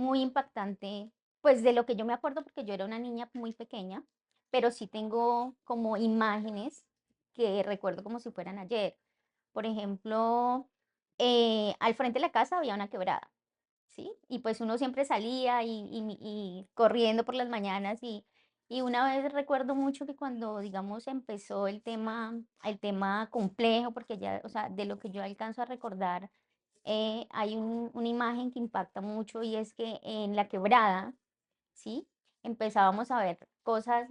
muy impactante, pues de lo que yo me acuerdo, porque yo era una niña muy pequeña, pero sí tengo como imágenes que recuerdo como si fueran ayer. Por ejemplo, al frente de la casa había una quebrada, ¿sí? Y pues uno siempre salía y corriendo por las mañanas y una vez recuerdo mucho que cuando, digamos, empezó el tema complejo, porque ya, o sea, de lo que yo alcanzo a recordar, hay una imagen que impacta mucho y es que en la quebrada, ¿sí? Empezábamos a ver cosas,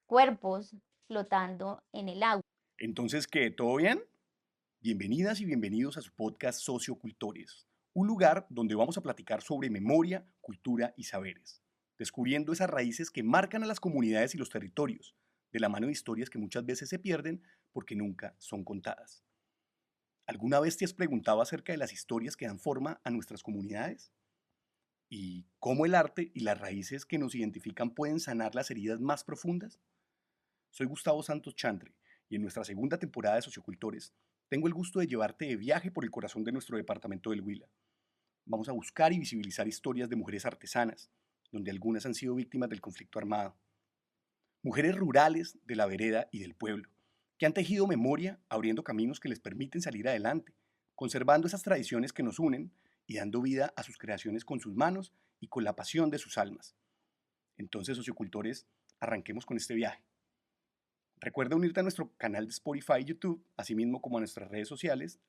cuerpos flotando en el agua. Entonces, ¿qué? ¿Todo bien? Bienvenidas y bienvenidos a su podcast Sociocultores, un lugar donde vamos a platicar sobre memoria, cultura y saberes, descubriendo esas raíces que marcan a las comunidades y los territorios, de la mano de historias que muchas veces se pierden porque nunca son contadas. ¿Alguna vez te has preguntado acerca de las historias que dan forma a nuestras comunidades? ¿Y cómo el arte y las raíces que nos identifican pueden sanar las heridas más profundas? Soy Gustavo Santos Chantre y en nuestra segunda temporada de Sociocultores tengo el gusto de llevarte de viaje por el corazón de nuestro departamento del Huila. Vamos a buscar y visibilizar historias de mujeres artesanas, donde algunas han sido víctimas del conflicto armado. Mujeres rurales de la vereda y del pueblo, que han tejido memoria abriendo caminos que les permiten salir adelante, conservando esas tradiciones que nos unen y dando vida a sus creaciones con sus manos y con la pasión de sus almas. Entonces, sociocultores, arranquemos con este viaje. Recuerda unirte a nuestro canal de Spotify y YouTube, así mismo como a nuestras redes sociales,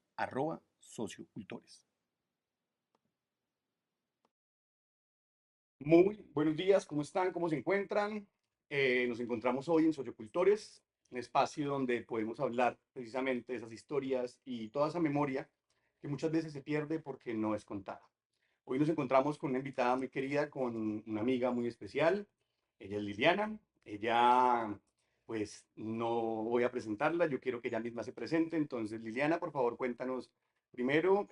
@sociocultores. Muy buenos días, ¿cómo están? ¿Cómo se encuentran? Nos encontramos hoy en Sociocultores, un espacio donde podemos hablar precisamente de esas historias y toda esa memoria que muchas veces se pierde porque no es contada. Hoy nos encontramos con una invitada muy querida, con una amiga muy especial. Ella es Liliana. Ella, pues no voy a presentarla, yo quiero que ella misma se presente. Entonces, Liliana, por favor, cuéntanos primero,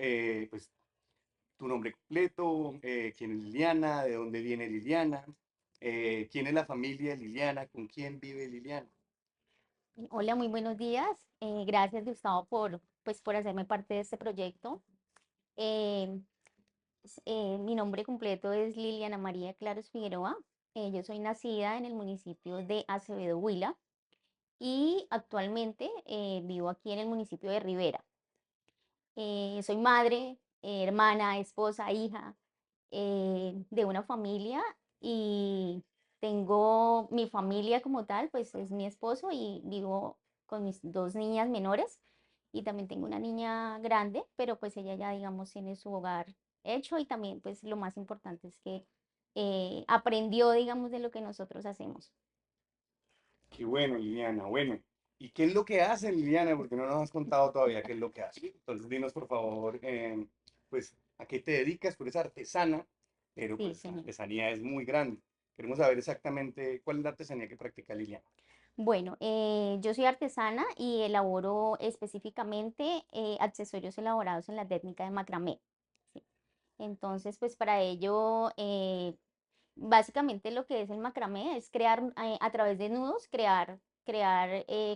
pues tu nombre completo, quién es Liliana, de dónde viene Liliana, quién es la familia de Liliana, con quién vive Liliana. Hola, muy buenos días. Gracias, Gustavo, pues, por hacerme parte de este proyecto. Eh, Mi nombre completo es Liliana María Claros Figueroa. Yo soy nacida en el municipio de Acevedo, Huila, y actualmente vivo aquí en el municipio de Rivera. Soy madre, hermana, esposa, hija de una familia y tengo mi familia como tal, pues es mi esposo y vivo con mis dos niñas menores y también tengo una niña grande, pero pues ella ya digamos tiene su hogar hecho y también pues lo más importante es que aprendió digamos de lo que nosotros hacemos. Qué bueno, Liliana, bueno. ¿Y qué es lo que hace Liliana? Porque no nos has contado todavía qué es lo que hace. Entonces, dinos por favor, pues, ¿a qué te dedicas? Tú eres artesana, pero Sí, pues la señor. artesanía es muy grande. Queremos saber exactamente cuál es la artesanía que practica Liliana. Bueno, yo soy artesana y elaboro específicamente accesorios elaborados en la técnica de macramé. ¿Sí? Entonces, pues para ello, básicamente lo que es el macramé es crear a través de nudos, crear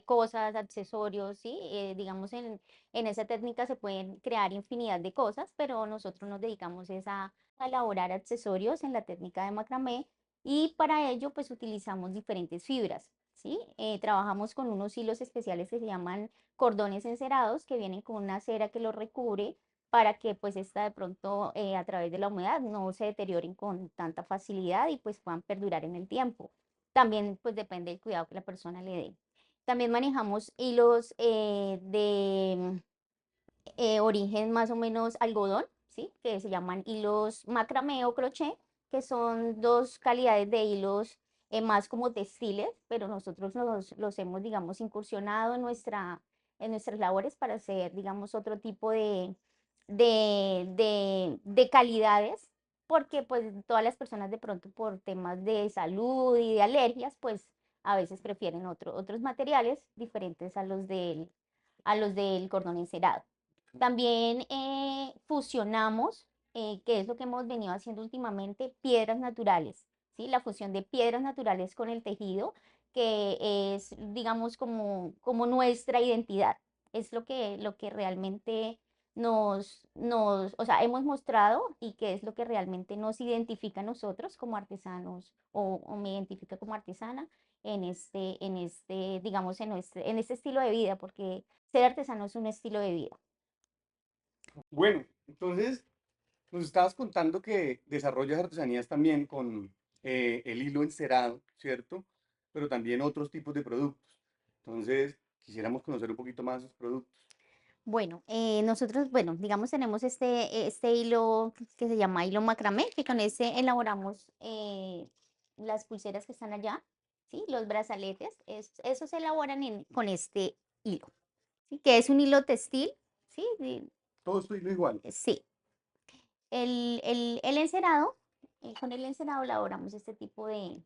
cosas, accesorios, ¿sí? Digamos, en esa técnica se pueden crear infinidad de cosas, pero nosotros nos dedicamos es a elaborar accesorios en la técnica de macramé y para ello pues utilizamos diferentes fibras, ¿sí? Trabajamos con unos hilos especiales que se llaman cordones encerados que vienen con una cera que los recubre para que pues esta de pronto a través de la humedad no se deterioren con tanta facilidad y pues puedan perdurar en el tiempo. También pues depende del cuidado que la persona le dé. También manejamos hilos de origen más o menos algodón, ¿sí? Que se llaman hilos macramé o crochet, que son dos calidades de hilos más como textiles, pero nosotros los hemos, digamos, incursionado en nuestras labores para hacer, digamos, otro tipo de calidades, porque pues todas las personas de pronto por temas de salud y de alergias, pues a veces prefieren otros materiales diferentes a los del cordón encerado. También fusionamos, que es lo que hemos venido haciendo últimamente, piedras naturales, ¿sí? La fusión de piedras naturales con el tejido, que es, digamos, como nuestra identidad. Es lo que realmente o sea, hemos mostrado y qué es lo que realmente nos identifica a nosotros como artesanos o me identifica como artesana digamos, en este estilo de vida, porque ser artesano es un estilo de vida. Bueno, entonces nos estabas contando que desarrollas artesanías también con el hilo encerado, ¿cierto? Pero también otros tipos de productos. Entonces, quisiéramos conocer un poquito más de esos productos. Bueno, nosotros, bueno, digamos, tenemos este hilo que se llama hilo macramé, que con ese elaboramos las pulseras que están allá, ¿sí? Los brazaletes, esos se elaboran con este hilo, ¿sí? Que es un hilo textil, ¿sí? Todo esto hilo igual. Sí. El encerado, con el encerado elaboramos este tipo de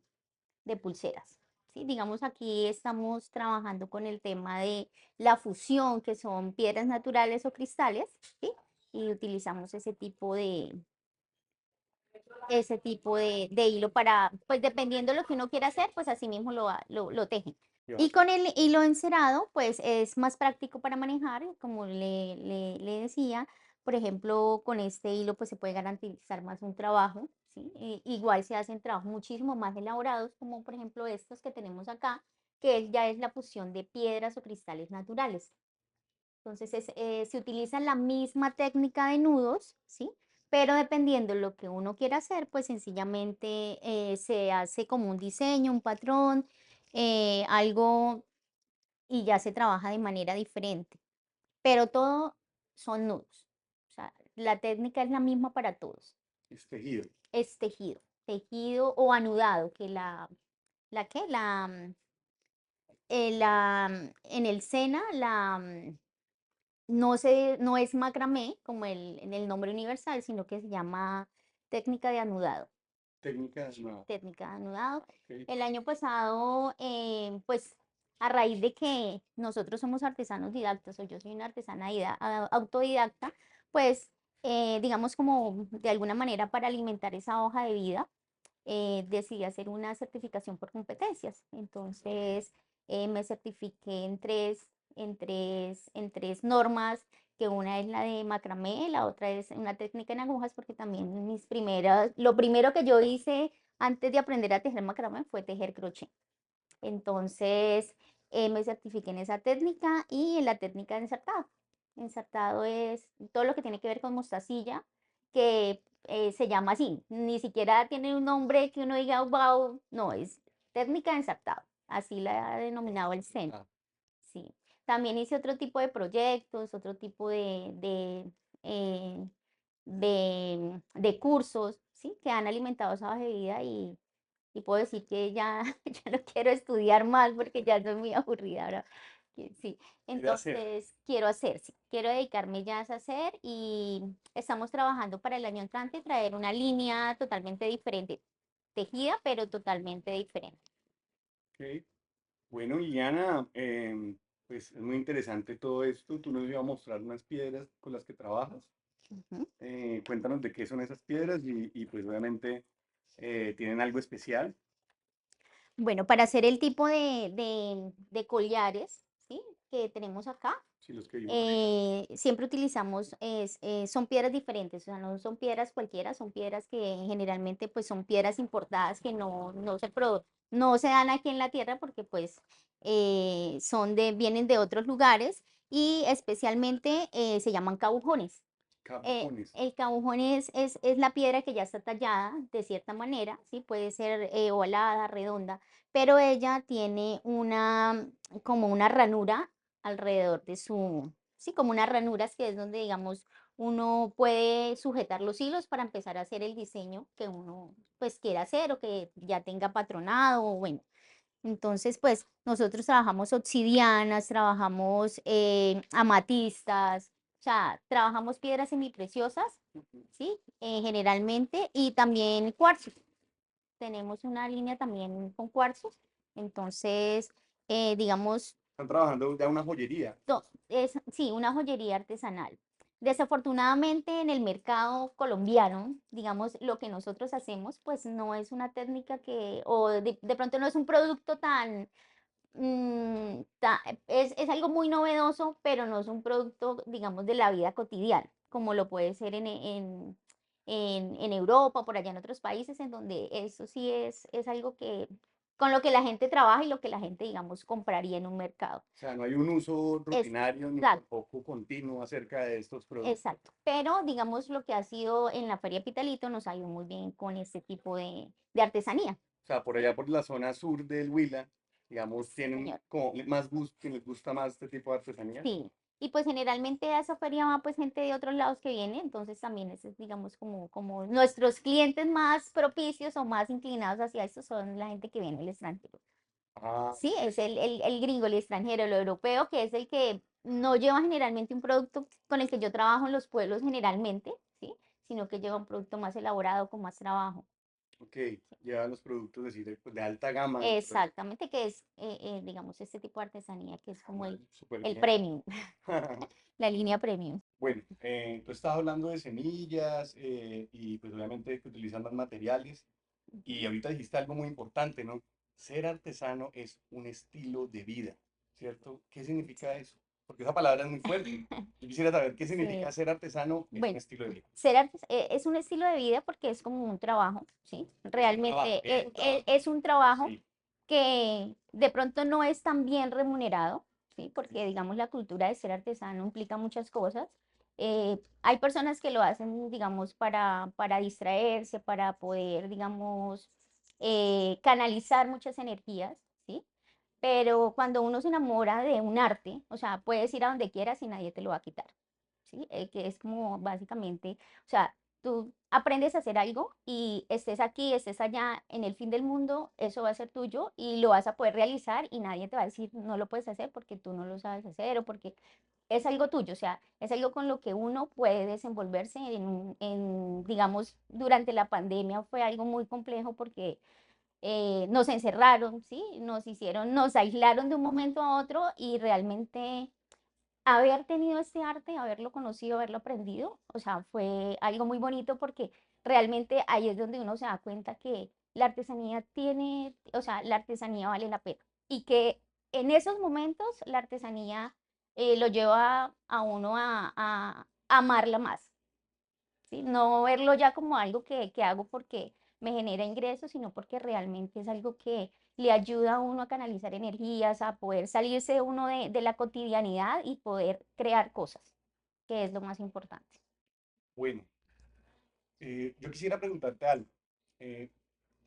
pulseras. ¿Sí? Digamos, aquí estamos trabajando con el tema de la fusión, que son piedras naturales o cristales, ¿sí? Y utilizamos ese tipo de hilo para, pues dependiendo de lo que uno quiera hacer, pues así mismo lo tejen. Ya. Y con el hilo encerado, pues es más práctico para manejar, como le decía. Por ejemplo, con este hilo pues se puede garantizar más un trabajo, ¿sí? Igual se hacen trabajos muchísimo más elaborados, como por ejemplo estos que tenemos acá, ya es la fusión de piedras o cristales naturales. Entonces, se utiliza la misma técnica de nudos, ¿sí? Pero dependiendo de lo que uno quiera hacer, pues sencillamente se hace como un diseño, un patrón, algo y ya se trabaja de manera diferente. Pero todo son nudos. O sea, la técnica es la misma para todos. Es tejido. Es tejido, tejido o anudado, que ¿la qué? En el SENA, no es macramé como en el nombre universal, sino que se llama técnica de anudado. Técnicas, no. Técnica de anudado. Ok. El año pasado, pues a raíz de que nosotros somos artesanos didactas, o yo soy una artesana autodidacta, pues digamos como de alguna manera para alimentar esa hoja de vida, decidí hacer una certificación por competencias. Entonces, me certifiqué en tres normas, que una es la de macramé, la otra es una técnica en agujas, porque también lo primero que yo hice antes de aprender a tejer macramé fue tejer crochet. Entonces, me certifiqué en esa técnica y en la técnica de ensartado. Ensartado es todo lo que tiene que ver con mostacilla, que se llama así. Ni siquiera tiene un nombre que uno diga, wow, no, es técnica de ensartado. Así la ha denominado el SENA. Ah, Sí. También hice otro tipo de proyectos, otro tipo eh, de cursos, ¿sí? Que han alimentado esa hoja de vida y puedo decir que ya, ya no quiero estudiar más porque ya soy muy aburrida ahora. Sí, quiere hacer. entonces quiero hacer, sí, quiero dedicarme ya a hacer y estamos trabajando para el año entrante traer una línea totalmente diferente, tejida, pero totalmente diferente. Ok. Bueno, y Ana, pues es muy interesante todo esto. Tú nos ibas a mostrar unas piedras con las que trabajas. Ujú. Cuéntanos de qué son esas piedras y pues obviamente tienen algo especial. Bueno, para hacer el tipo de collares, ¿sí? Que tenemos acá, Sí, los que vimos. siempre utilizamos, son piedras diferentes, o sea, no son piedras cualquiera, son piedras que generalmente pues son piedras importadas que no se dan aquí en la tierra porque pues vienen de otros lugares y especialmente se llaman cabujones. Cajones. El cabujón es la piedra que ya está tallada de cierta manera, ¿sí? Puede ser ovalada, redonda, pero ella tiene como una ranura alrededor sí, como unas ranuras que es donde, digamos, uno puede sujetar los hilos para empezar a hacer el diseño que uno, pues, quiera hacer o que ya tenga patronado, o bueno. Entonces, pues nosotros trabajamos obsidianas, trabajamos amatistas, o sea, trabajamos piedras semipreciosas, Ujú. ¿sí? Generalmente, y también cuarzos. Tenemos una línea también con cuarzos. Entonces, digamos, Están trabajando ya una joyería. sí, una joyería artesanal. Desafortunadamente en el mercado colombiano, digamos, lo que nosotros hacemos, pues no es una técnica o de pronto no es un producto es algo muy novedoso, pero no es un producto, digamos, de la vida cotidiana, como lo puede ser en Europa, por allá en otros países, en donde eso sí es algo que con lo que la gente trabaja y lo que la gente, digamos, compraría en un mercado. O sea, no hay un uso rutinario ni Exacto, tampoco continuo acerca de estos productos. exacto. Pero, digamos, lo que ha sido en la Feria Pitalito nos ha ido muy bien con este tipo de artesanía. O sea, por allá por la zona sur del Huila, digamos, Sí, tienen señor. como más gusto, que les gusta más este tipo de artesanía. Sí, y pues generalmente a esa feria va pues gente de otros lados que viene, entonces también ese es digamos como nuestros clientes más propicios o más inclinados hacia esto son la gente que viene del extranjero. Ah, Sí, es el gringo, el extranjero, el europeo, que es el que no lleva generalmente un producto con el que yo trabajo en los pueblos generalmente, ¿sí? Sino que lleva un producto más elaborado, con más trabajo. ok. Llevan los productos decir, pues, de alta gama dentro de... Exactamente, que es, digamos, este tipo de artesanía que es como Vale, súper el bien. premium, la línea premium. Bueno, tú estabas hablando de semillas y pues obviamente que utilizan más materiales y Ujú. ahorita dijiste algo muy importante, ¿no? Ser artesano es un estilo de vida, ¿cierto? ¿Qué significa eso? Porque esa palabra es muy fuerte. Yo quisiera saber qué significa Sí, ser artesano en un bueno, estilo de vida. es un estilo de vida porque es como un trabajo, ¿sí? Es un trabajo, Realmente es un trabajo. es un trabajo Sí, que de pronto no es tan bien remunerado, ¿sí? Porque digamos la cultura de ser artesano implica muchas cosas. Hay personas que lo hacen, digamos, para distraerse, para poder, digamos, canalizar muchas energías, ¿sí? Pero cuando uno se enamora de un arte, o sea, puedes ir a donde quieras y nadie te lo va a quitar. ¿Sí? Que es como básicamente, o sea, tú aprendes a hacer algo y estés aquí, estés allá, en el fin del mundo, eso va a ser tuyo y lo vas a poder realizar y nadie te va a decir no lo puedes hacer porque tú no lo sabes hacer o porque es algo tuyo, o sea, es algo con lo que uno puede desenvolverse digamos, durante la pandemia fue algo muy complejo porque nos encerraron, ¿sí? Nos aislaron de un momento a otro y realmente haber tenido este arte, haberlo conocido, haberlo aprendido, o sea, fue algo muy bonito porque realmente ahí es donde uno se da cuenta que la artesanía tiene, o sea, la artesanía vale la pena y que en esos momentos la artesanía lo lleva a uno a amarla más, ¿sí? No verlo ya como algo que hago porque me genera ingresos, sino porque realmente es algo que le ayuda a uno a canalizar energías, a poder salirse uno de la cotidianidad y poder crear cosas, que es lo más importante. bueno, yo quisiera preguntarte algo. Eh,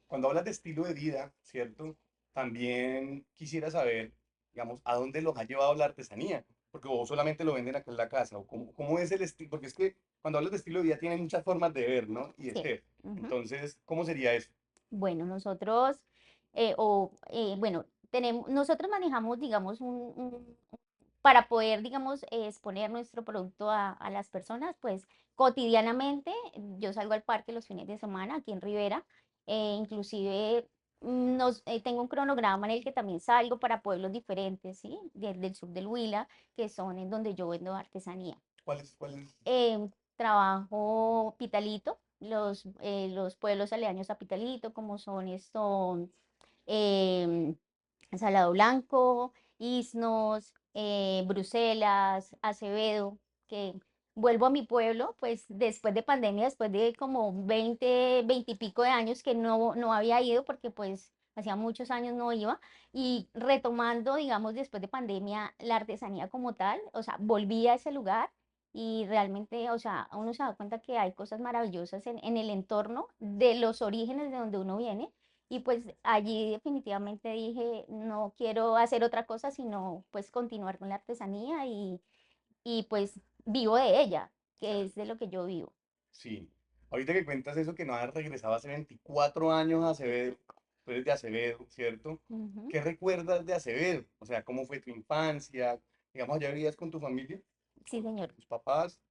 Cuando hablas de estilo de vida, ¿cierto? También quisiera saber, digamos, a dónde los ha llevado la artesanía, porque vos solamente lo venden acá en la casa, o cómo es el estilo, porque es que cuando hablas de estilo de vida tiene muchas formas de ver, ¿no? Y de Sí. ser. Ujú. Entonces, ¿cómo sería eso? Bueno, nosotros, bueno, nosotros manejamos, digamos, para poder, digamos, exponer nuestro producto a las personas, pues cotidianamente yo salgo al parque los fines de semana aquí en Rivera, inclusive tengo un cronograma en el que también salgo para pueblos diferentes, ¿sí? Del sur del Huila, que son en donde yo vendo artesanía. ¿Cuál es? Trabajo Pitalito, los pueblos aledaños a Pitalito, como son esto, em, Salado Blanco, Isnos, Bruselas, Acevedo, que vuelvo a mi pueblo, pues después de pandemia, después de como 20 y pico de años que no había ido, porque pues hacía muchos años no iba, y retomando, digamos, después de pandemia, la artesanía como tal, o sea, volví a ese lugar y realmente, o sea, uno se da cuenta que hay cosas maravillosas en el entorno de los orígenes de donde uno viene y pues allí definitivamente dije, no quiero hacer otra cosa, sino pues continuar con la artesanía y pues vivo de ella, que es de lo que yo vivo. Sí. Ahorita que cuentas eso, que no has regresado hace 24 años a Acevedo, tú eres de Acevedo, ¿cierto? Ujú. ¿Qué recuerdas de Acevedo? O sea, ¿cómo fue tu infancia? Digamos, ¿allá vivías con tu familia, Sí, señor. tus papás?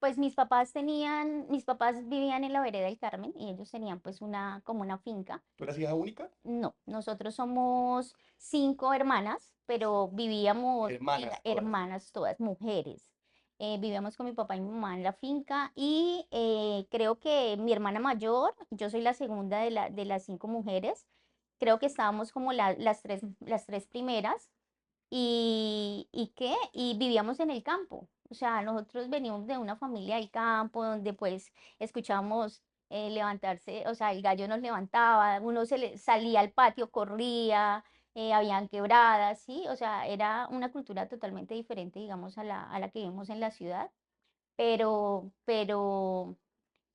Pues mis papás vivían en la vereda del Carmen y ellos tenían pues como una finca. ¿Tú eras hija única? No, nosotros somos 5 hermanas, pero vivíamos Hermanas todas. hermanas todas, mujeres. Vivíamos con mi papá y mi mamá en la finca y creo que mi hermana mayor, yo soy la segunda de las 5 mujeres, creo que estábamos como las tres primeras y vivíamos en el campo. O sea, nosotros venimos de una familia del campo donde pues escuchábamos levantarse, o sea, el gallo nos levantaba, uno salía al patio, corría, habían quebradas, ¿sí? O sea, era una cultura totalmente diferente, digamos, a la que vivimos en la ciudad, pero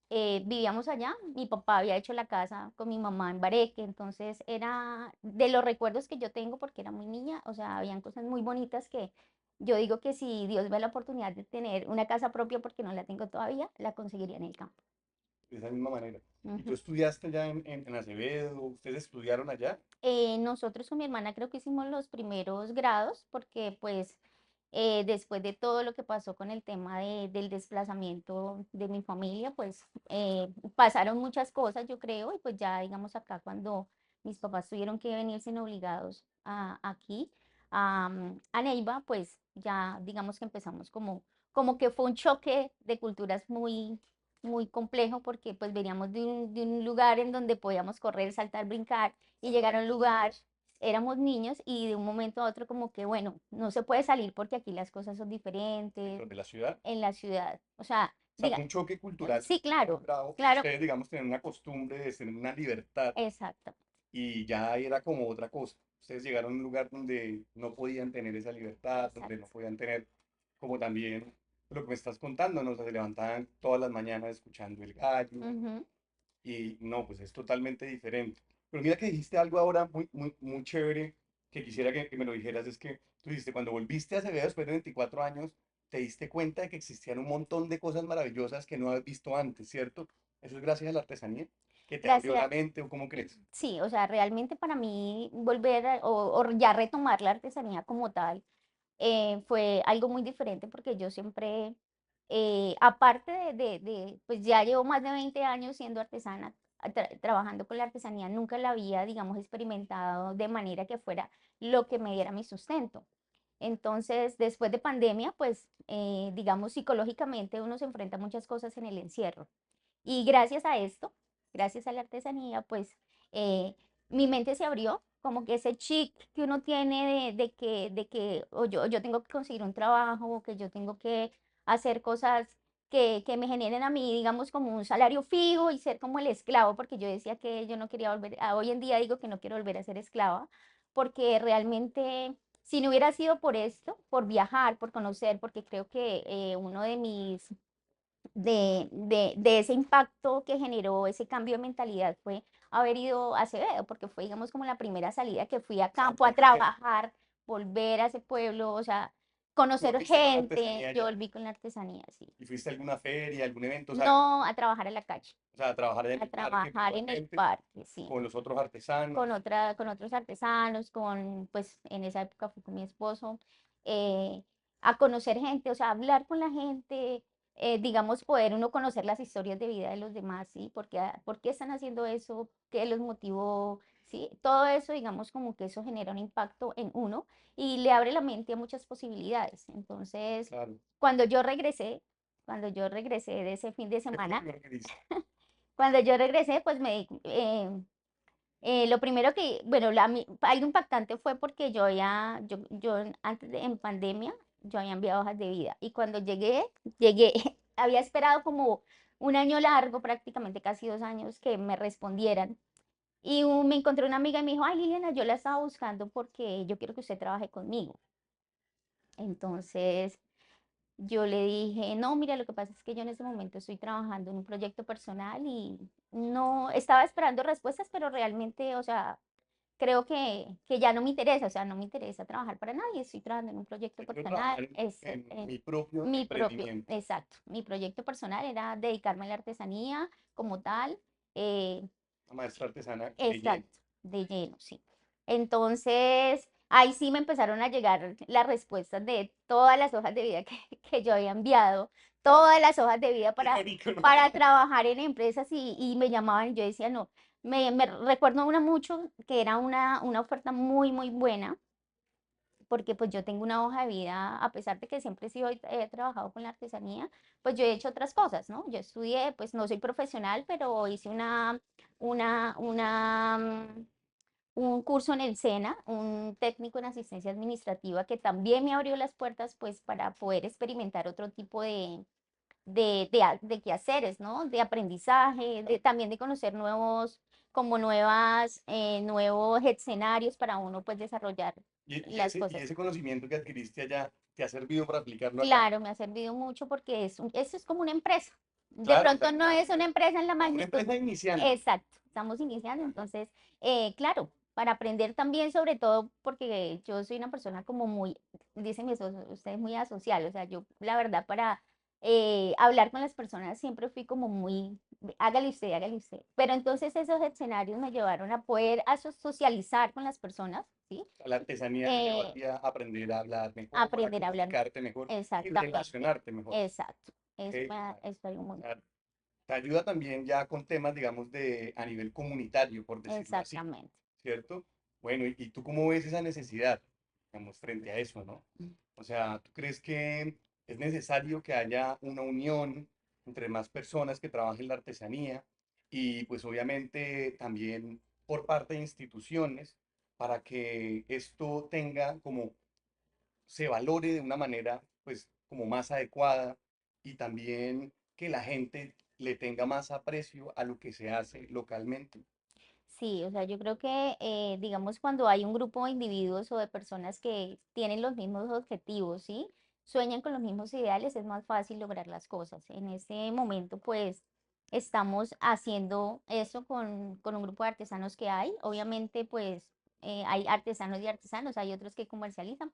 vivíamos allá, mi papá había hecho la casa con mi mamá en Bareque, entonces era de los recuerdos que yo tengo porque era muy niña, o sea, habían cosas muy bonitas que yo digo que si Dios me da la oportunidad de tener una casa propia, porque no la tengo todavía, la conseguiría en el campo. De esa misma manera. ¿Y tú Ujú. estudiaste allá en Acevedo? ¿Ustedes estudiaron allá? Nosotros con mi hermana creo que hicimos los primeros grados porque pues después de todo lo que pasó con el tema del desplazamiento de mi familia, pues pasaron muchas cosas, yo creo, y pues ya digamos acá cuando mis papás tuvieron que venirse obligados aquí a Neiva, pues ya digamos que empezamos como que fue un choque de culturas muy complejo porque pues veníamos de un lugar en donde podíamos correr, saltar, brincar y llegar a un lugar, éramos niños y de un momento a otro como que, bueno, no se puede salir porque aquí las cosas son diferentes Dentro de la ciudad. en la ciudad. O sea, O sea, diga, fue un choque cultural sí, claro, bravo, porque claro, ustedes, digamos, tienen una costumbre de tener una libertad exacto, y ya era como otra cosa. Ustedes llegaron a un lugar donde no podían tener esa libertad, donde no exacto. podían tener, como también lo que me estás contando, ¿no? O sea, se levantaban todas las mañanas escuchando el gallo Ujú. y no, pues es totalmente diferente. Pero mira que dijiste algo ahora muy chévere que quisiera que me lo dijeras, es que tú dijiste, cuando volviste a Acevedo después de 24 años, te diste cuenta de que existían un montón de cosas maravillosas que no habías visto antes, ¿cierto? ¿Eso es gracias a la artesanía? ¿Que te abrió Gracias. la mente o cómo crees? Sí, o sea, realmente para mí volver o ya retomar la artesanía como tal fue algo muy diferente porque yo siempre, aparte pues ya llevo más de 20 años siendo artesana, trabajando con la artesanía, nunca la había, digamos, experimentado de manera que fuera lo que me diera mi sustento. Entonces, después de pandemia, pues, digamos, psicológicamente uno se enfrenta a muchas cosas en el encierro. Y gracias a esto, gracias a la artesanía, pues eh, mi mente se abrió, como que ese chic que uno tiene de que o yo tengo que conseguir un trabajo, o que yo tengo que hacer cosas que me generen a mí, digamos, como un salario fijo y ser como el esclavo, porque yo decía que yo no quería volver, hoy en día digo que no quiero volver a ser esclava, porque realmente si no hubiera sido por esto, por viajar, por conocer, porque creo que uno de de ese impacto que generó ese cambio de mentalidad fue haber ido a Acevedo, porque fue, digamos, como la primera salida que fui a campo a trabajar, volver a ese pueblo, o sea, ¿Tú conocer volviste con la gente. artesanía Yo allá? volví con la artesanía, sí. ¿Y fuiste a alguna feria, algún evento? No a trabajar a la calle, O sea, a trabajar en a el parque trabajar en el puntualmente parque, sí. con los otros artesanos. Con otros artesanos, pues en esa época fui con mi esposo, eh, a conocer gente, o sea, hablar con la gente, digamos, poder uno conocer las historias de vida de los demás, ¿sí? ¿Por qué están haciendo eso? ¿Qué los motivó? ¿Sí? Todo eso, digamos, como que eso genera un impacto en uno y le abre la mente a muchas posibilidades. Entonces, Claro. cuando yo regresé, cuando yo regresé de ese fin de ¿Qué fue lo semana, primero que viste? cuando yo regresé, pues lo primero que, bueno, algo impactante fue porque en pandemia, yo había enviado hojas de vida y cuando llegué, había esperado como un año largo, prácticamente casi 2 años, que me respondieran. Y me encontré una amiga y me dijo, ay, Liliana, yo la estaba buscando porque yo quiero que usted trabaje conmigo. Entonces, yo le dije, no, mira, lo que pasa es que yo en ese momento estoy trabajando en un proyecto personal y no estaba esperando respuestas, pero realmente, o sea, creo que ya no me interesa, o sea, no me interesa trabajar para nadie, estoy trabajando en un proyecto Yo quiero personal, trabajar en mi propio mi propio, emprendimiento. exacto, mi proyecto personal era dedicarme a la artesanía como tal, eh, Una maestra artesana de lleno. exacto, de lleno, sí. Entonces, ahí sí me empezaron a llegar las respuestas de todas las hojas de vida que, que yo había enviado, todas las hojas de vida Irónico, ¿no? para trabajar en empresas y me llamaban y yo decía, no, me recuerdo una mucho que era una oferta muy buena, porque pues yo tengo una hoja de vida, a pesar de que siempre he trabajado con la artesanía, pues yo he hecho otras cosas, ¿no? Yo estudié, pues no soy profesional, pero hice una, un curso en el SENA, un técnico en asistencia administrativa que también me abrió las puertas pues para poder experimentar otro tipo de quehaceres, ¿no? De aprendizaje, también de conocer nuevos escenarios para uno pues desarrollar las Y cosas. ese conocimiento que adquiriste allá te ha servido para aplicarlo acá. Claro, me ha servido mucho porque eso es como una empresa. De Claro, pronto no es una empresa en la una magnitud. empresa iniciante. Exacto, estamos iniciando, entonces, claro, para aprender también sobre todo, porque yo soy una persona como muy, dice mi esposo, usted es muy asocial, o sea, yo la verdad para hablar con las personas siempre fui como muy, hágale usted, pero entonces esos escenarios me llevaron a poder socializar con las personas, ¿sí? La artesanía te lleva a Eh, ti a aprender a hablar mejor, a aprender a hablar, comunicarte mejor y exactamente, relacionarte mejor. exacto, ¿Ok? es algo muy, Claro. Te ayuda también ya con temas, digamos, a nivel comunitario, por decirlo así, exactamente. ¿cierto? Bueno, ¿y tú cómo ves esa necesidad, digamos, frente a eso, ¿no? O sea, ¿tú crees que es necesario que haya una unión entre más personas que trabajen la artesanía y pues obviamente también por parte de instituciones para que esto tenga como se valore de una manera pues como más adecuada y también que la gente le tenga más aprecio a lo que se hace localmente? Sí, o sea, yo creo que, digamos, cuando hay un grupo de individuos o de personas que tienen los mismos objetivos, ¿sí? Sueñan con los mismos ideales, es más fácil lograr las cosas. En este momento, pues, estamos haciendo eso con un grupo de artesanos que hay. Obviamente, pues, hay artesanos y artesanos, hay otros que comercializan,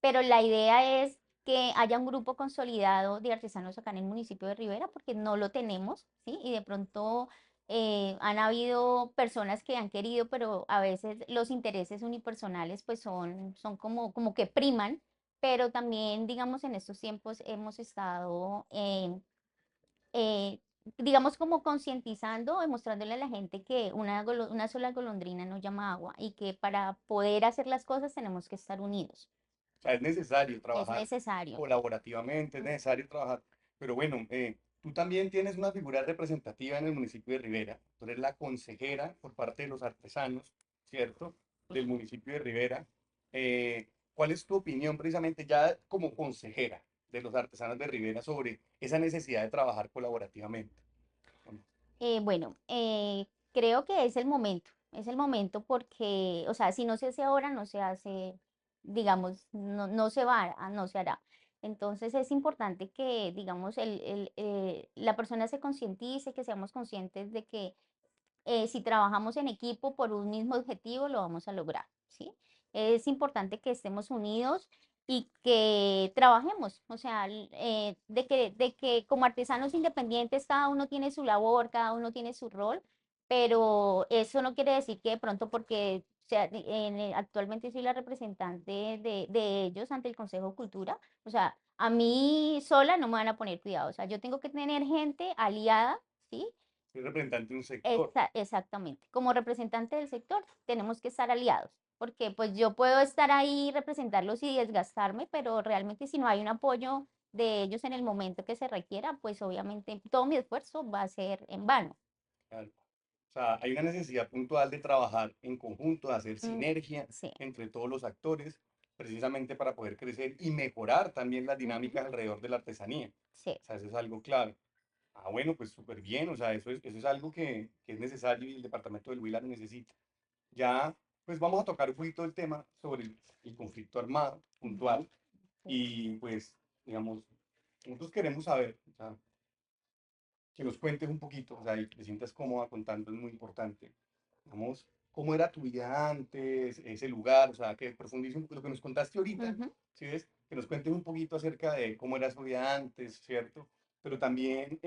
pero la idea es que haya un grupo consolidado de artesanos acá en el municipio de Rivera, porque no lo tenemos, ¿sí? Y de pronto han habido personas que han querido, pero a veces los intereses unipersonales pues son como que priman, pero también, digamos, en estos tiempos hemos estado, eh, digamos, como concientizando, demostrándole a la gente que una sola golondrina no llama agua y que para poder hacer las cosas tenemos que estar unidos. O sea, es necesario Es trabajar necesario. colaborativamente, es necesario trabajar, pero bueno, tú también tienes una figura representativa en el municipio de Rivera. Tú eres la consejera por parte de los artesanos, ¿cierto? Del municipio de Rivera. ¿Cuál es tu opinión precisamente ya como consejera de los artesanos de Rivera sobre esa necesidad de trabajar colaborativamente? Bueno, creo que es el momento porque, o sea, si no se hace ahora, no se hace, digamos, no se va, no se hará. Entonces es importante que, digamos, la persona se concientice, que seamos conscientes de que si trabajamos en equipo por un mismo objetivo, lo vamos a lograr, ¿sí? Es importante que estemos unidos y que trabajemos, o sea, de que como artesanos independientes cada uno tiene su labor, cada uno tiene su rol, pero eso no quiere decir que de pronto porque actualmente soy la representante de ellos ante el Consejo de Cultura, o sea, a mí sola no me van a poner cuidado, o sea, yo tengo que tener gente aliada, ¿sí? Soy representante de un sector. Exactamente. Como representante del sector, tenemos que estar aliados, porque pues yo puedo estar ahí, representarlos y desgastarme, pero realmente si no hay un apoyo de ellos en el momento que se requiera, pues obviamente todo mi esfuerzo va a ser en vano. Claro. O sea, hay una necesidad puntual de trabajar en conjunto, de hacer Mm, sinergia sí, entre todos los actores, precisamente para poder crecer y mejorar también las ujú, dinámicas alrededor de la artesanía. sí, O sea, eso es algo clave. Ah, bueno, pues súper bien, o sea, eso es algo que es necesario y el departamento del Huila lo necesita. Ya, pues vamos a tocar un poquito el tema sobre el conflicto armado ujú, puntual sí, y pues, digamos, nosotros queremos saber, o sea, que nos cuentes un poquito, o sea, y te sientas cómoda contando, es muy importante. Vamos, ¿cómo era tu vida antes, ese lugar? O sea, que profundice un poco lo que nos contaste ahorita, ujú, ¿sí ves? Que nos cuentes un poquito acerca de cómo era su vida antes, ¿cierto? Pero también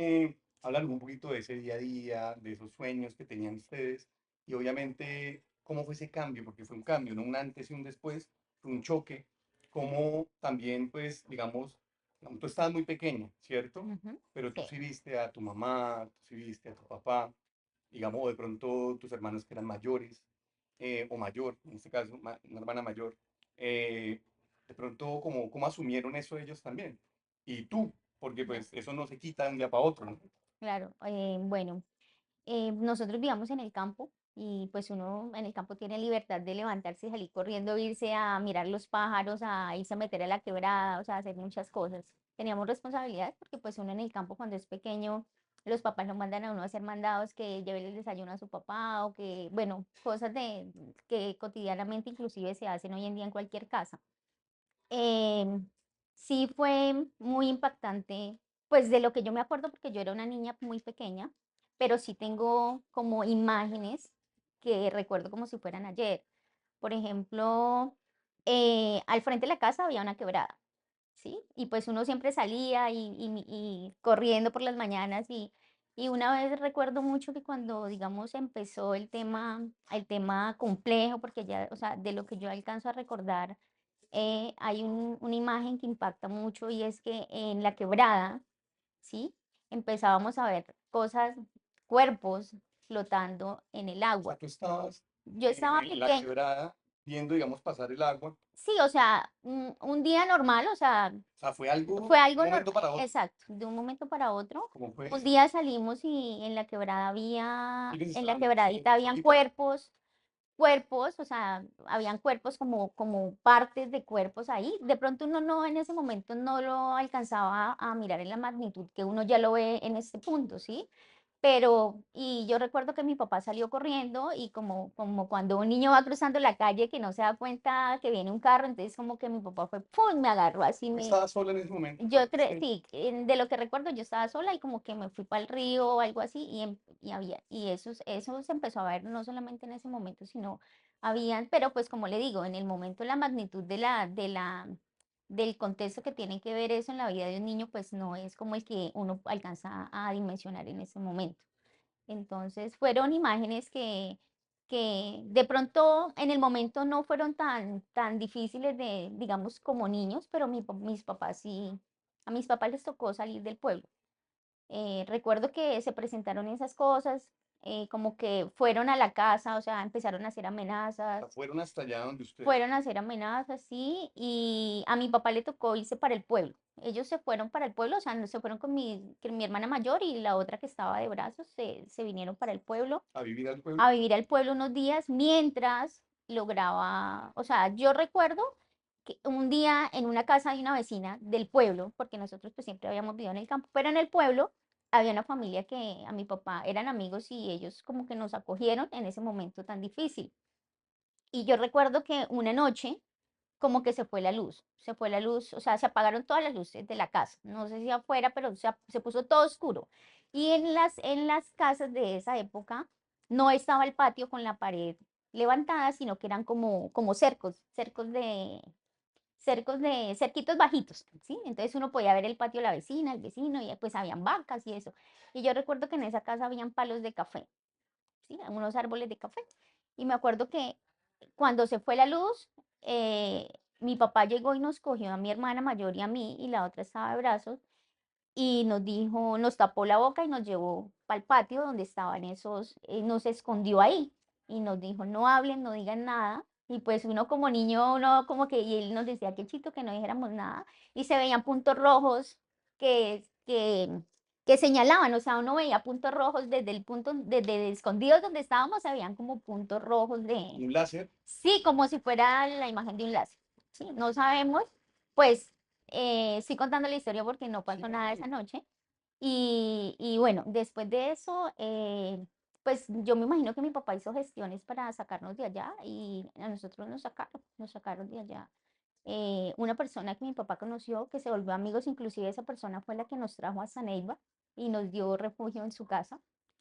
háblanos un poquito de ese día a día, de esos sueños que tenían ustedes y obviamente cómo fue ese cambio, porque fue un cambio, no un antes y un después, fue un choque, cómo también, pues, digamos, tú estabas muy pequeña, ¿cierto? ujú, Pero tú sí, sí viste a tu mamá, tú sí viste a tu papá, digamos, o de pronto tus hermanos que eran mayores, o mayor, en este caso, una hermana mayor, de pronto, ¿cómo asumieron eso ellos también? Y tú, porque ya, pues eso no se quita de un día para otro, ¿no? claro. Bueno, nosotros vivíamos en el campo, Y pues uno en el campo tiene libertad de levantarse y salir corriendo, irse a mirar los pájaros, a irse a meter a la quebrada, o sea, hacer muchas cosas. Teníamos responsabilidades porque pues uno en el campo cuando es pequeño, los papás lo mandan a uno a hacer mandados, que lleve el desayuno a su papá o que, bueno, cosas que cotidianamente inclusive se hacen hoy en día en cualquier casa. Em, sí fue muy impactante, pues de lo que yo me acuerdo, porque yo era una niña muy pequeña, pero sí tengo como imágenes que recuerdo como si fueran ayer. Por ejemplo, al frente de la casa había una quebrada, ¿sí? Y pues uno siempre salía y corriendo por las mañanas y una vez recuerdo mucho que cuando, digamos, empezó el tema complejo, porque ya, o sea, de lo que yo alcanzo a recordar, hay una imagen que impacta mucho y es que en la quebrada, ¿sí? Empezábamos a ver cosas, cuerpos flotando en el O sea, agua. tú estabas Yo estaba en la pequeña, quebrada viendo, digamos, pasar el agua. sí, o sea, un día normal, o sea, O sea, fue fue algo, un algo momento para otro. exacto, de un momento para otro. ¿Cómo fue Un eso? día salimos y en la quebrada había, ¿Quiénes en la estaban quebradita habían solitas? cuerpos, o sea, habían cuerpos como partes de cuerpos ahí. De pronto uno no, en ese momento no lo alcanzaba a mirar en la magnitud que uno ya lo ve en este punto, ¿sí? Pero, y yo recuerdo que mi papá salió corriendo y como cuando un niño va cruzando la calle que no se da cuenta que viene un carro, entonces como que mi papá fue, ¡pum!, me agarró así, ¿Tú estabas sola en ese momento? yo creo, Sí. sí, de lo que recuerdo yo estaba sola y como que me fui para el río o algo así y eso se empezó a ver no solamente en ese momento, sino habían, pero pues como le digo, en el momento la magnitud del contexto que tiene que ver eso en la vida de un niño, pues no es como el que uno alcanza a dimensionar en ese momento. Entonces fueron imágenes que de pronto en el momento no fueron tan difíciles de, digamos, como niños, pero mis papás sí, a mis papás les tocó salir del pueblo. Recuerdo que se presentaron esas cosas, como que fueron a la casa, o sea, empezaron a hacer O sea, amenazas, fueron hasta allá donde ustedes. fueron a hacer amenazas, sí, y a mi papá le tocó irse para el pueblo. Ellos se fueron para el pueblo, o sea, no se fueron con mi hermana mayor y la otra que estaba de brazos, se vinieron para el pueblo, ¿A vivir al pueblo? a vivir al pueblo unos días mientras lograba, o sea, yo recuerdo que un día en una casa de una vecina del pueblo, porque nosotros pues siempre habíamos vivido en el campo, pero en el pueblo había una familia que a mi papá eran amigos y ellos como que nos acogieron en ese momento tan difícil. Y yo recuerdo que una noche como que se fue la luz, o sea, se apagaron todas las luces de la casa, no sé si afuera, pero se puso todo oscuro. Y en las casas de esa época no estaba el patio con la pared levantada, sino que eran como cerquitos bajitos, ¿sí? Entonces uno podía ver el patio de la vecina, el vecino, y pues habían vacas y eso. Y yo recuerdo que en esa casa habían palos de café, ¿sí? Unos árboles de café. Y me acuerdo que cuando se fue la luz, mi papá llegó y nos cogió a mi hermana mayor y a mí, y la otra estaba de brazos, y nos dijo, nos tapó la boca y nos llevó para el patio donde estaban nos escondió ahí y nos dijo, no hablen, no digan nada. Y pues uno como niño, uno como que, y él nos decía que chito que no dijéramos nada, y se veían puntos rojos que, que, que señalaban, o sea, uno veía puntos rojos desde escondidos donde estábamos, se veían como puntos rojos de, Un láser. sí, como si fuera la imagen de un láser. Sí, no sabemos, pues estoy contando la historia porque no Sí, pasó nada esa tranquilo. noche. Y bueno, después de eso, pues yo me imagino que mi papá hizo gestiones para sacarnos de allá y a nosotros nos sacaron de allá. Una persona que mi papá conoció, que se volvió amigos, inclusive esa persona fue la que nos trajo a Neiva y nos dio refugio en su casa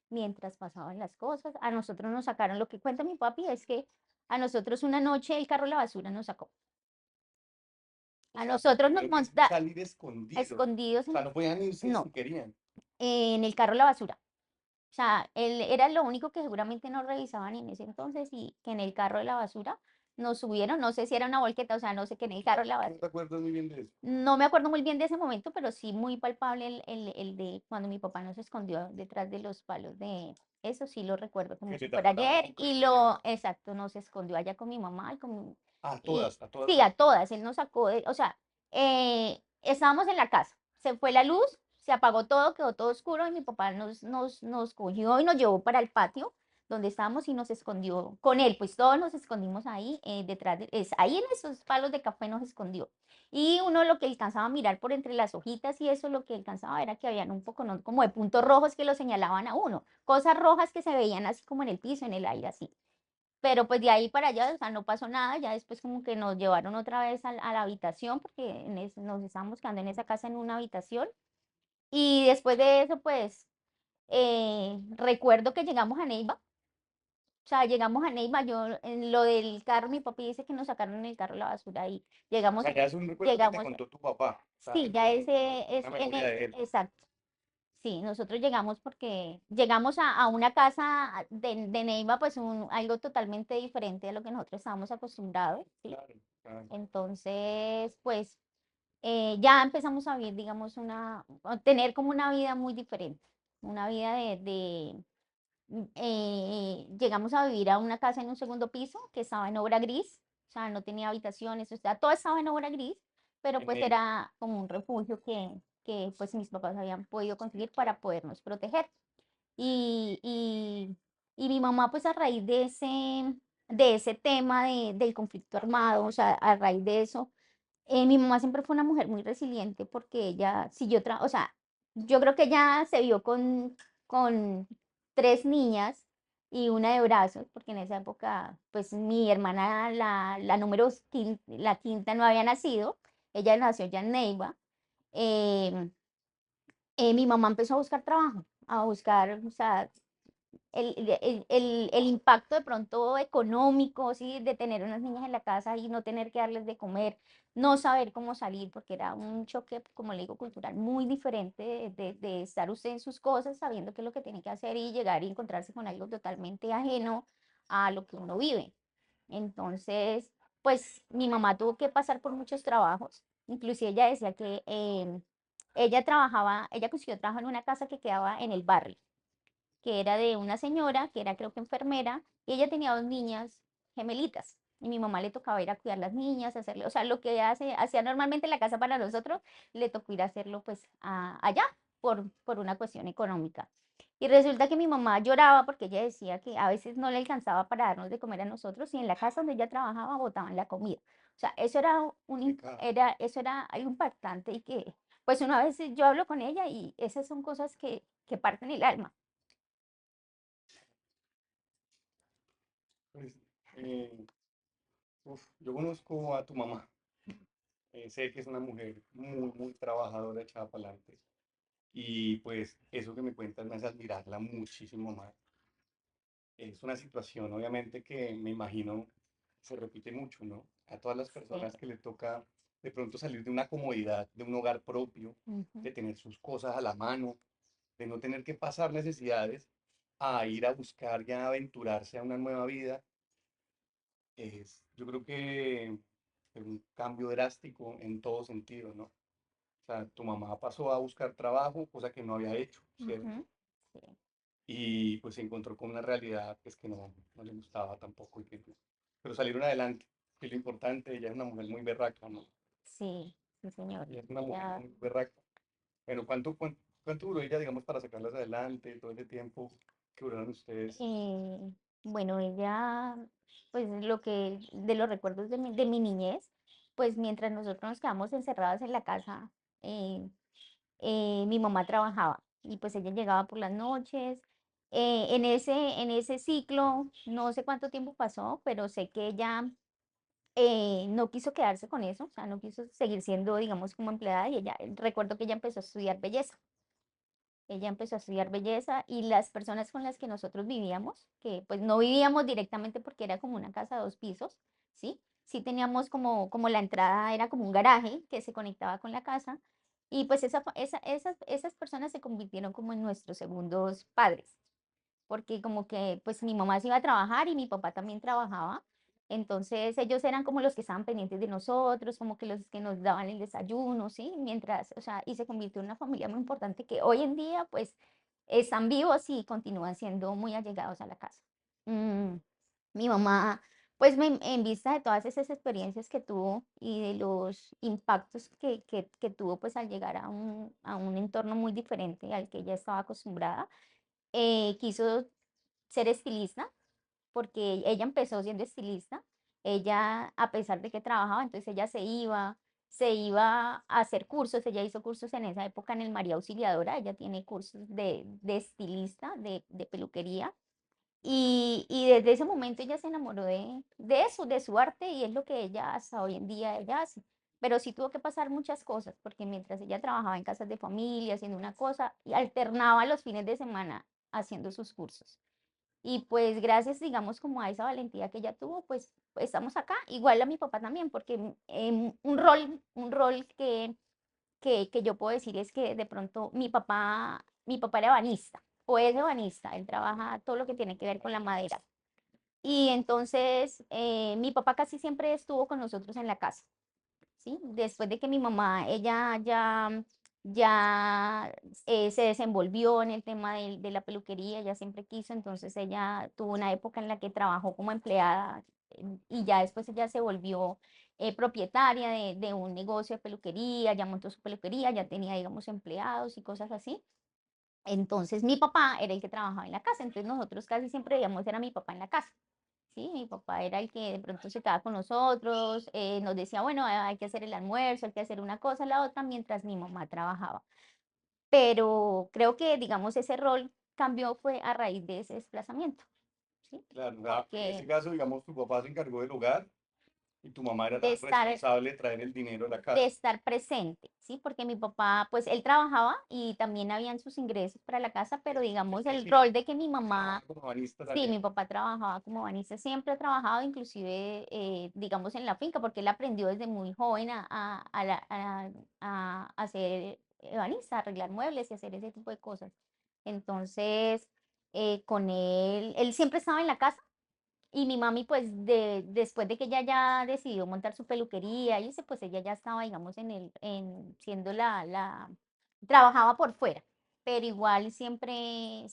mientras pasaban las cosas. A nosotros nos sacaron, lo que cuenta mi papi es que a nosotros una noche el carro de la basura nos sacó. O A sea, nosotros nos tuvieron que monta salir escondidos. escondidos O sea, no podían irse no, si querían. en el carro de la basura. O sea, él era lo único que seguramente no revisaban en ese entonces y que en el carro de la basura nos subieron, no sé si era una volqueta, o sea, no sé, que en el carro de la ¿Tú no basura. te acuerdas muy bien de eso? No me acuerdo muy bien de ese momento, pero sí muy palpable el de cuando mi papá nos escondió detrás de los palos de eso, sí lo recuerdo como Que si te fuera tapó la ayer boca. y exacto, nos escondió allá con mi mamá A todas sí, las. a todas, él nos sacó o sea, estábamos en la casa, se fue la luz, se apagó todo, quedó todo oscuro y mi papá nos cogió y nos llevó para el patio donde estábamos y nos escondió con él, pues todos nos escondimos ahí, detrás ahí en esos palos de café nos escondió. Y uno lo que alcanzaba a mirar por entre las hojitas y eso, lo que alcanzaba era que habían un poco, ¿no?, como de puntos rojos que lo señalaban a uno, cosas rojas que se veían así como en el piso, en el aire, así. Pero pues de ahí para allá, o sea, no pasó nada, ya después como que nos llevaron otra vez a la habitación, porque nos estábamos quedando en esa casa en una habitación. Y después de eso, pues recuerdo que llegamos a Neiva, o sea, llegamos a Neiva, yo en lo del carro, mi papi dice que nos sacaron en el carro la basura y O llegamos, sea, ya es un recuerdo que te llegamos, contó tu papá. O sea, sí, ya ese es una memoria de él. exacto. Sí, nosotros llegamos porque llegamos a una casa de Neiva, pues algo totalmente diferente a lo que nosotros estábamos acostumbrados, ¿sí? Claro, claro. Entonces, pues ya empezamos a vivir, digamos, a tener como una vida muy diferente, una vida llegamos a vivir a una casa en un segundo piso que estaba en obra gris, o sea, no tenía habitaciones, o sea, todo estaba en obra gris, pero En pues Neiva. era como un refugio que pues mis papás habían podido conseguir para podernos proteger. Y, y, y mi mamá, pues a raíz de ese tema del conflicto armado, o sea, a raíz de eso, mi mamá siempre fue una mujer muy resiliente porque ella siguió, o sea, yo creo que ella se vio con tres niñas y una de brazos, porque en esa época, pues mi hermana, la quinta no había nacido, ella nació ya en Neiva. em, Mi mamá empezó a buscar trabajo, a buscar, o sea, el impacto de pronto económico, ¿sí? De tener unas niñas en la casa y no tener que darles de comer, no saber cómo salir, porque era un choque, como le digo, cultural muy diferente de estar usted en sus cosas sabiendo qué es lo que tiene que hacer y llegar y encontrarse con algo totalmente ajeno a lo que uno vive. Entonces, pues mi mamá tuvo que pasar por muchos trabajos, inclusive ella decía que ella consiguió trabajo en una casa que quedaba en el barrio, que era de una señora, que era creo que enfermera, y ella tenía dos niñas gemelitas. Y mi mamá le tocaba ir a cuidar las niñas, hacerle, o sea, lo que hacía normalmente en la casa para nosotros, le tocó ir a hacerlo pues allá por una cuestión económica. Y resulta que mi mamá lloraba porque ella decía que a veces no le alcanzaba para darnos de comer a nosotros y en la casa donde ella trabajaba botaban la comida. O sea, Complicado. eso era algo impactante y que pues una vez yo hablo con ella y esas son cosas que parten el alma. Pues, eh, yo conozco a tu mamá. Sé que es una mujer muy, muy trabajadora, echada para adelante. Y pues eso que me cuentas me hace admirarla muchísimo más. Es una situación, obviamente, que me imagino se repite mucho, ¿no? A todas las Sí. personas que le toca de pronto salir de una comodidad, de un hogar propio, Ujú, de tener sus cosas a la mano, de no tener que pasar necesidades, a ir a buscar y a aventurarse a una nueva vida, yo creo que es un cambio drástico en todo sentido, ¿no? O sea, tu mamá pasó a buscar trabajo, cosa que no había hecho, ¿cierto? ujú, sí, Y pues se encontró con una realidad pues, que no le gustaba tampoco. Pero salieron adelante, que es lo importante. Ella es una mujer muy berraca, ¿no? sí, sí, señor. Ella es una mujer Ya, muy berraca. Bueno, ¿cuánto duró ella, digamos, para sacarlas adelante, todo ese tiempo que duraron ustedes? eh, bueno, ella, pues de los recuerdos de mi niñez, pues mientras nosotros nos quedamos encerradas en la casa, eh, mi mamá trabajaba y pues ella llegaba por las noches. En ese ciclo, no sé cuánto tiempo pasó, pero sé que ella no quiso quedarse con eso, o sea, no quiso seguir siendo, digamos, como empleada y recuerdo que ella empezó a estudiar belleza. Ella empezó a estudiar belleza y las personas con las que nosotros vivíamos, que pues no vivíamos directamente porque era como una casa de dos pisos, ¿sí? Sí teníamos como la entrada era como un garaje que se conectaba con la casa y pues esas personas se convirtieron como en nuestros segundos padres porque como que pues mi mamá se iba a trabajar y mi papá también trabajaba. Entonces ellos eran como los que estaban pendientes de nosotros, como que los que nos daban el desayuno, ¿sí? Mientras, o sea, y se convirtió en una familia muy importante que hoy en día pues están vivos y continúan siendo muy allegados a la casa. Mm, Mi mamá, pues en vista de todas esas experiencias que tuvo y de los impactos que tuvo pues al llegar a un entorno muy diferente al que ella estaba acostumbrada, quiso ser estilista, porque ella empezó siendo estilista. Ella, a pesar de que trabajaba, entonces ella se iba a hacer cursos. Ella hizo cursos en esa época en el María Auxiliadora. Ella tiene cursos de estilista, de peluquería. Y desde ese momento ella se enamoró de eso, de su arte, y es lo que ella hasta hoy en día ella hace. Pero sí tuvo que pasar muchas cosas, porque mientras ella trabajaba en casas de familia, haciendo una cosa, y alternaba los fines de semana haciendo sus cursos. Y pues gracias, digamos, como a esa valentía que ella tuvo, pues estamos acá. Igual a mi papá también, porque un rol que yo puedo decir es que de pronto mi papá era ebanista, o es ebanista, él trabaja todo lo que tiene que ver con la madera. Y entonces mi papá casi siempre estuvo con nosotros en la casa. ¿Sí? Después de que mi mamá, ella ya se desenvolvió en el tema de la peluquería, ella siempre quiso, entonces ella tuvo una época en la que trabajó como empleada, y ya después ella se volvió propietaria de un negocio de peluquería, ya montó su peluquería, ya tenía, digamos, empleados y cosas así. Entonces mi papá era el que trabajaba en la casa, entonces nosotros casi siempre veíamos era mi papá en la casa. Sí, mi papá era el que de pronto se quedaba con nosotros, nos decía, bueno, hay que hacer el almuerzo, hay que hacer una cosa, la otra, mientras mi mamá trabajaba. Pero creo que, digamos, ese rol cambió fue a raíz de ese desplazamiento, ¿sí? Claro, o sea, en este Porque caso, digamos, tu papá se encargó del hogar y tu mamá era de la estar responsable de traer el dinero a la de casa. estar presente, ¿sí? Porque mi papá, pues él trabajaba y también habían sus ingresos para la casa, pero digamos Es el decir, rol de que mi mamá. trabajaba como banista Sí, mi también. papá trabajaba como ebanista, siempre ha trabajado, inclusive, digamos, en la finca, porque él aprendió desde muy joven a ser ebanista, a arreglar muebles y hacer ese tipo de cosas. Entonces, con él siempre estaba en la casa, y mi mami, pues, después de que ella ya decidió montar su peluquería, y pues ella ya estaba, digamos, siendo trabajaba por fuera, pero igual siempre,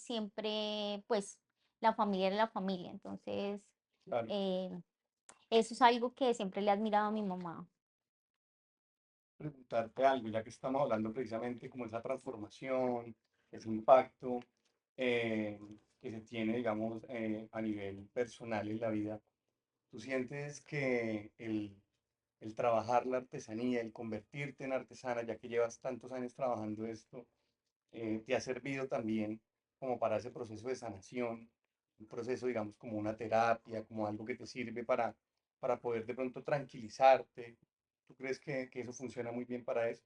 pues, la familia era la familia. Entonces, Claro, eh, eso es algo que siempre le he admirado a mi mamá. preguntarte algo, ya que estamos hablando precisamente como esa transformación, ese impacto eh, que se tiene, digamos, a nivel personal en la vida. ¿Tú sientes que el trabajar la artesanía, el convertirte en artesana, ya que llevas tantos años trabajando esto, te ha servido también como para ese proceso de sanación, un proceso, digamos, como una terapia, como algo que te sirve para poder de pronto tranquilizarte? ¿Tú crees que eso funciona muy bien para eso?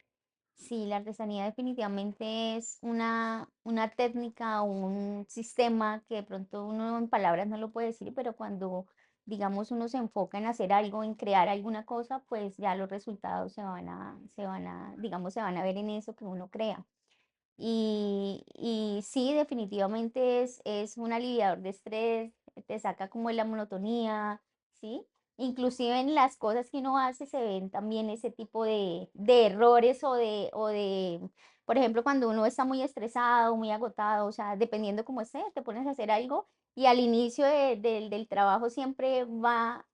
Sí, la artesanía definitivamente es una técnica, un sistema que de pronto uno en palabras no lo puede decir, pero cuando, digamos, uno se enfoca en hacer algo, en crear alguna cosa, pues ya los resultados digamos, se van a ver en eso que uno crea. Y sí, definitivamente es un aliviador de estrés, te saca como de la monotonía, ¿sí? Inclusive en las cosas que uno hace se ven también ese tipo de errores por ejemplo, cuando uno está muy estresado, muy agotado, o sea, dependiendo cómo esté, te pones a hacer algo y al inicio del trabajo siempre va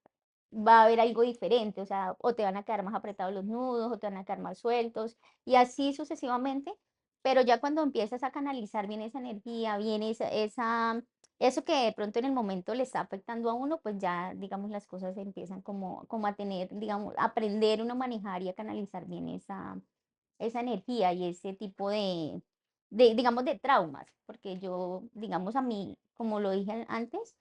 a haber algo diferente, o sea, o te van a quedar más apretados los nudos, o te van a quedar más sueltos, y así sucesivamente. Pero ya cuando empiezas a canalizar bien esa energía, bien eso que de pronto en el momento le está afectando a uno, pues ya, digamos, las cosas empiezan como a tener, digamos, aprender uno a manejar y a canalizar bien esa energía y ese tipo digamos, de traumas, porque yo, digamos, a mí, como lo dije antes,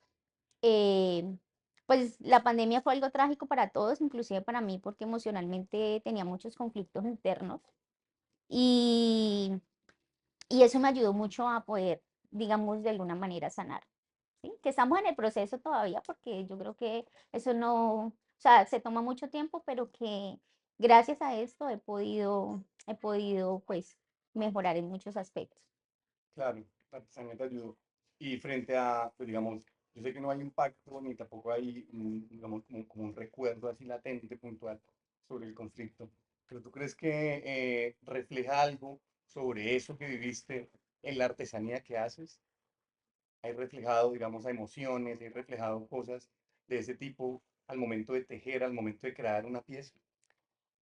eh, pues la pandemia fue algo trágico para todos, inclusive para mí, porque emocionalmente tenía muchos conflictos internos. Y y eso me ayudó mucho a poder, digamos, de alguna manera sanar, ¿sí? Que estamos en el proceso todavía, porque yo creo que eso no, o sea, se toma mucho tiempo, pero que gracias a esto he podido, pues, mejorar en muchos aspectos. Claro, la artesanía te ayudó. Y frente a, pues digamos, yo sé que no hay impacto ni tampoco hay, digamos, como un recuerdo así latente, puntual sobre el conflicto, pero ¿tú crees que refleja algo sobre eso que viviste en la artesanía que haces? ¿Hay reflejado, digamos, a emociones, hay reflejado cosas de ese tipo al momento de tejer, al momento de crear una pieza?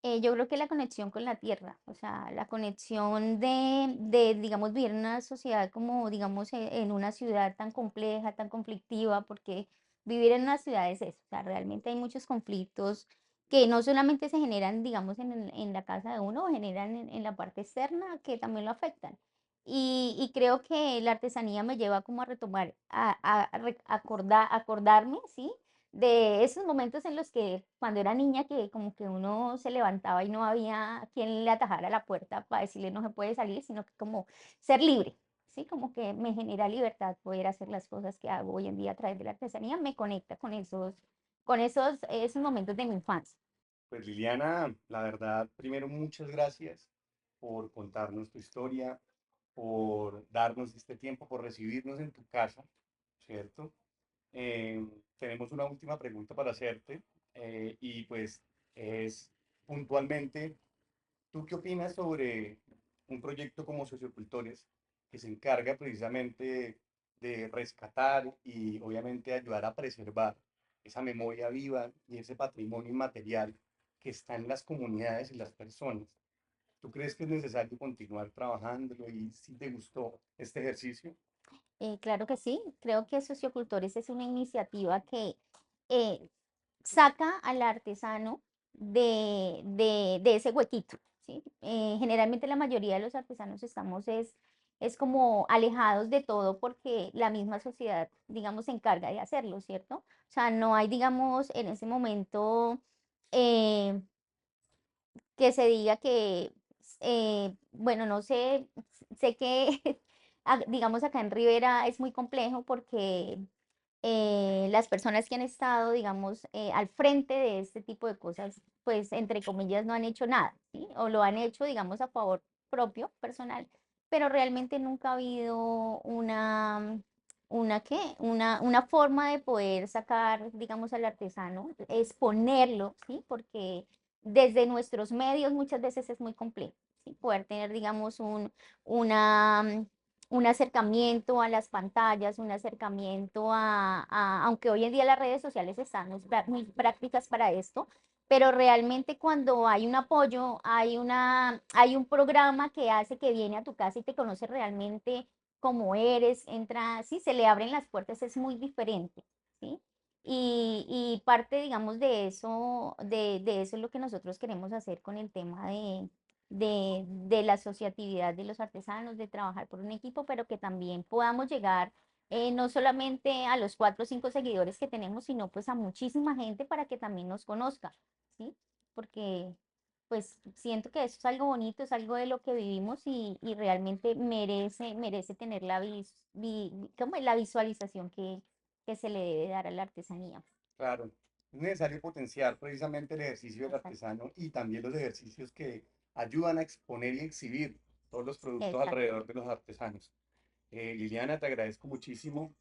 Yo creo que la conexión con la tierra, o sea, la conexión digamos, vivir en una sociedad como, digamos, en una ciudad tan compleja, tan conflictiva, porque vivir en una ciudad es eso, o sea, realmente hay muchos conflictos que no solamente se generan, digamos, en la casa de uno, generan en la parte externa que también lo afectan. Y creo que la artesanía me lleva como a retomar, acordarme, ¿sí? De esos momentos en los que cuando era niña que como que uno se levantaba y no había quien le atajara la puerta para decirle no se puede salir, sino que como ser libre, ¿sí? Como que me genera libertad poder hacer las cosas que hago hoy en día a través de la artesanía, me conecta esos momentos de mi infancia. Pues Liliana, la verdad, primero muchas gracias por contarnos tu historia, por darnos este tiempo, por recibirnos en tu casa, ¿cierto? Tenemos una última pregunta para hacerte y pues es puntualmente, ¿tú qué opinas sobre un proyecto como Sociocultores que se encarga precisamente de rescatar y obviamente ayudar a preservar esa memoria viva y ese patrimonio inmaterial que está en las comunidades y las personas? ¿Tú crees que es necesario continuar trabajándolo y si te gustó este ejercicio? Claro que sí, creo que Sociocultores es una iniciativa que eh, saca al artesano de ese huequito, ¿sí? Generalmente la mayoría de los artesanos es como alejados de todo porque la misma sociedad, digamos, se encarga de hacerlo, ¿cierto? O sea, no hay, digamos, en ese momento eh, que se diga que, bueno, no sé, sé que, digamos, acá en Rivera es muy complejo porque las personas que han estado, digamos, al frente de este tipo de cosas, pues, entre comillas, no han hecho nada, ¿sí? O lo han hecho, digamos, a favor propio, personal, pero realmente nunca ha habido una forma de poder sacar, digamos, al artesano, exponerlo, ¿sí? Porque desde nuestros medios muchas veces es muy complejo, ¿sí? Poder tener, digamos, una, un acercamiento a las pantallas, un acercamiento aunque hoy en día las redes sociales están muy prácticas para esto, pero realmente cuando hay un apoyo, hay un programa que hace que viene a tu casa y te conoce realmente como eres, entra, sí, se le abren las puertas, es muy diferente, ¿sí? Y parte, digamos, de eso es lo que nosotros queremos hacer con el tema de la asociatividad de los artesanos, de trabajar por un equipo, pero que también podamos llegar no solamente a los 4 o 5 seguidores que tenemos, sino pues a muchísima gente para que también nos conozca, ¿sí? Porque pues siento que eso es algo bonito, es algo de lo que vivimos y realmente merece tener como la visualización que se le debe dar a la artesanía. Claro, es necesario potenciar precisamente el ejercicio del Exacto, artesano y también los ejercicios que ayudan a exponer y exhibir todos los productos exacto. alrededor de los artesanos. Liliana, te agradezco muchísimo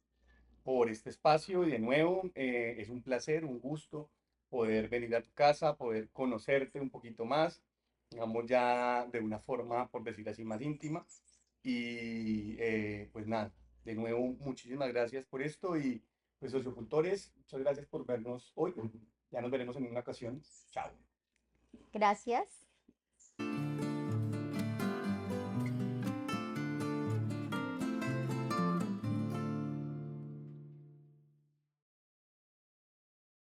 por este espacio y de nuevo es un placer, un gusto poder venir a tu casa, poder conocerte un poquito más, digamos ya de una forma, por decir así, más íntima. Y pues nada, de nuevo muchísimas gracias por esto y pues sociocultores, muchas gracias por vernos hoy. Ya nos veremos en una ocasión. Chao. Gracias.